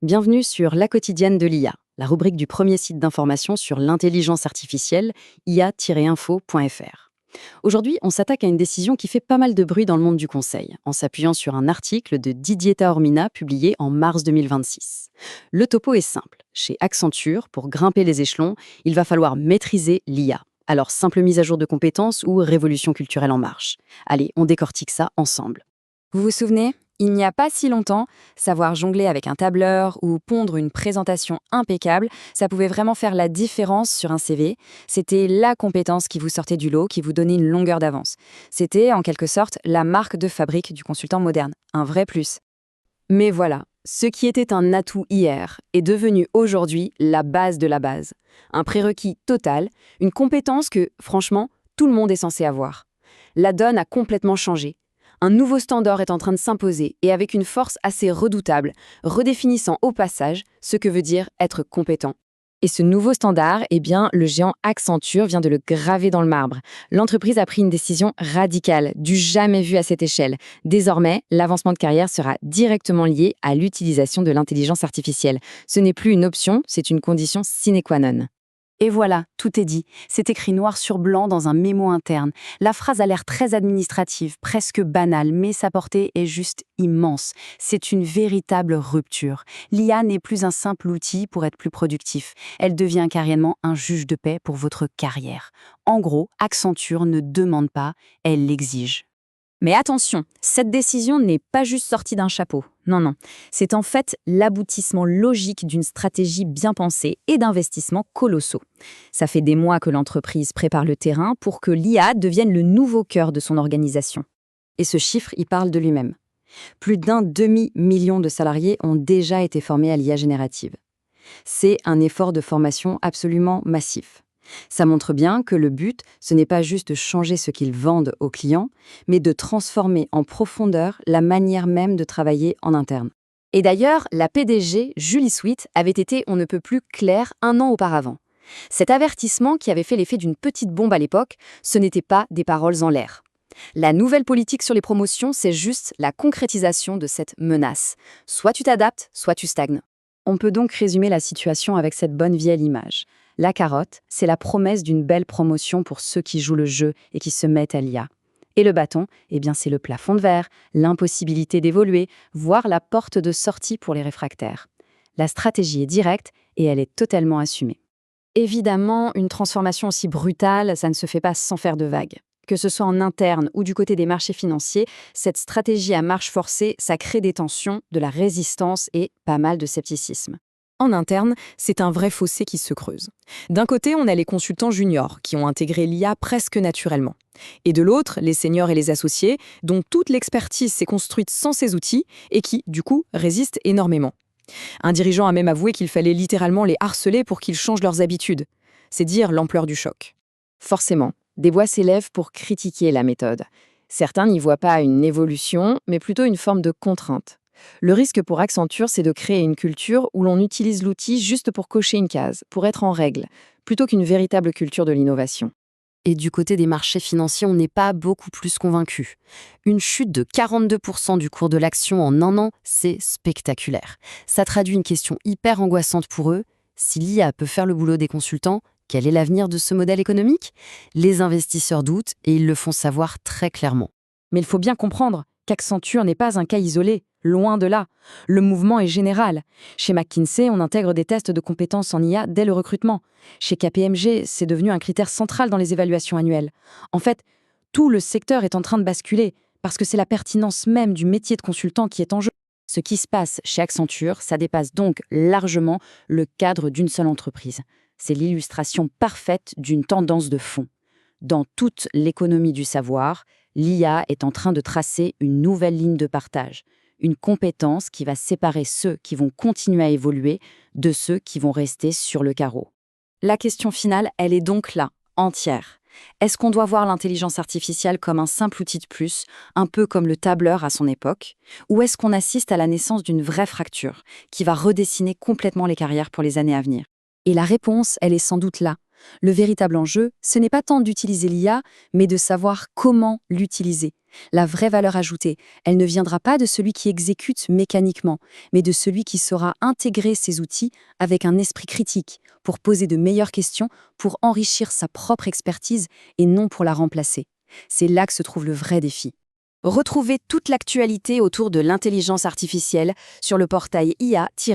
Bienvenue sur La quotidienne de l'IA, la rubrique du premier site d'information sur l'intelligence artificielle, ia-info.fr. Aujourd'hui, on s'attaque à une décision qui fait pas mal de bruit dans le monde du conseil, en s'appuyant sur un article de Didier Taormina publié en mars 2026. Le topo est simple. Chez Accenture, pour grimper les échelons, il va falloir maîtriser l'IA. Alors, simple mise à jour de compétences ou révolution culturelle en marche? Allez, on décortique ça ensemble. Vous vous souvenez, il n'y a pas si longtemps, savoir jongler avec un tableur ou pondre une présentation impeccable, ça pouvait vraiment faire la différence sur un CV. C'était la compétence qui vous sortait du lot, qui vous donnait une longueur d'avance. C'était, en quelque sorte, la marque de fabrique du consultant moderne. Un vrai plus. Mais voilà, ce qui était un atout hier est devenu aujourd'hui la base de la base. Un prérequis total, une compétence que, franchement, tout le monde est censé avoir. La donne a complètement changé. Un nouveau standard est en train de s'imposer et avec une force assez redoutable, redéfinissant au passage ce que veut dire être compétent. Et ce nouveau standard, le géant Accenture vient de le graver dans le marbre. L'entreprise a pris une décision radicale, du jamais vu à cette échelle. Désormais, l'avancement de carrière sera directement lié à l'utilisation de l'intelligence artificielle. Ce n'est plus une option, c'est une condition sine qua non. Et voilà, tout est dit. C'est écrit noir sur blanc dans un mémo interne. La phrase a l'air très administrative, presque banale, mais sa portée est juste immense. C'est une véritable rupture. L'IA n'est plus un simple outil pour être plus productif. Elle devient carrément un juge de paix pour votre carrière. En gros, Accenture ne demande pas, elle l'exige. Mais attention, cette décision n'est pas juste sortie d'un chapeau. Non, non. C'est en fait l'aboutissement logique d'une stratégie bien pensée et d'investissements colossaux. Ça fait des mois que l'entreprise prépare le terrain pour que l'IA devienne le nouveau cœur de son organisation. Et ce chiffre, il parle de lui-même. Plus d'un demi-million de salariés ont déjà été formés à l'IA générative. C'est un effort de formation absolument massif. Ça montre bien que le but, ce n'est pas juste de changer ce qu'ils vendent aux clients, mais de transformer en profondeur la manière même de travailler en interne. Et d'ailleurs, la PDG, Julie Sweet, avait été on ne peut plus claire un an auparavant. Cet avertissement qui avait fait l'effet d'une petite bombe à l'époque, ce n'était pas des paroles en l'air. La nouvelle politique sur les promotions, c'est juste la concrétisation de cette menace. Soit tu t'adaptes, soit tu stagnes. On peut donc résumer la situation avec cette bonne vieille image. La carotte, c'est la promesse d'une belle promotion pour ceux qui jouent le jeu et qui se mettent à l'IA. Et le bâton, c'est le plafond de verre, l'impossibilité d'évoluer, voire la porte de sortie pour les réfractaires. La stratégie est directe et elle est totalement assumée. Évidemment, une transformation aussi brutale, ça ne se fait pas sans faire de vagues. Que ce soit en interne ou du côté des marchés financiers, cette stratégie à marche forcée, ça crée des tensions, de la résistance et pas mal de scepticisme. En interne, c'est un vrai fossé qui se creuse. D'un côté, on a les consultants juniors, qui ont intégré l'IA presque naturellement. Et de l'autre, les seniors et les associés, dont toute l'expertise s'est construite sans ces outils et qui, du coup, résistent énormément. Un dirigeant a même avoué qu'il fallait littéralement les harceler pour qu'ils changent leurs habitudes. C'est dire l'ampleur du choc. Forcément, des voix s'élèvent pour critiquer la méthode. Certains n'y voient pas une évolution, mais plutôt une forme de contrainte. Le risque pour Accenture, c'est de créer une culture où l'on utilise l'outil juste pour cocher une case, pour être en règle, plutôt qu'une véritable culture de l'innovation. Et du côté des marchés financiers, on n'est pas beaucoup plus convaincu. Une chute de 42% du cours de l'action en un an, c'est spectaculaire. Ça traduit une question hyper angoissante pour eux. Si l'IA peut faire le boulot des consultants, quel est l'avenir de ce modèle économique? Les investisseurs doutent et ils le font savoir très clairement. Mais il faut bien comprendre qu'Accenture n'est pas un cas isolé, loin de là. Le mouvement est général. Chez McKinsey, on intègre des tests de compétences en IA dès le recrutement. Chez KPMG, c'est devenu un critère central dans les évaluations annuelles. En fait, tout le secteur est en train de basculer, parce que c'est la pertinence même du métier de consultant qui est en jeu. Ce qui se passe chez Accenture, ça dépasse donc largement le cadre d'une seule entreprise. C'est l'illustration parfaite d'une tendance de fond. Dans toute l'économie du savoir, l'IA est en train de tracer une nouvelle ligne de partage, une compétence qui va séparer ceux qui vont continuer à évoluer de ceux qui vont rester sur le carreau. La question finale, elle est donc là, entière. Est-ce qu'on doit voir l'intelligence artificielle comme un simple outil de plus, un peu comme le tableur à son époque, ou est-ce qu'on assiste à la naissance d'une vraie fracture qui va redessiner complètement les carrières pour les années à venir? Et la réponse, elle est sans doute là, Le véritable enjeu, ce n'est pas tant d'utiliser l'IA, mais de savoir comment l'utiliser. La vraie valeur ajoutée, elle ne viendra pas de celui qui exécute mécaniquement, mais de celui qui saura intégrer ces outils avec un esprit critique, pour poser de meilleures questions, pour enrichir sa propre expertise et non pour la remplacer. C'est là que se trouve le vrai défi. Retrouvez toute l'actualité autour de l'intelligence artificielle sur le portail ia-info.fr.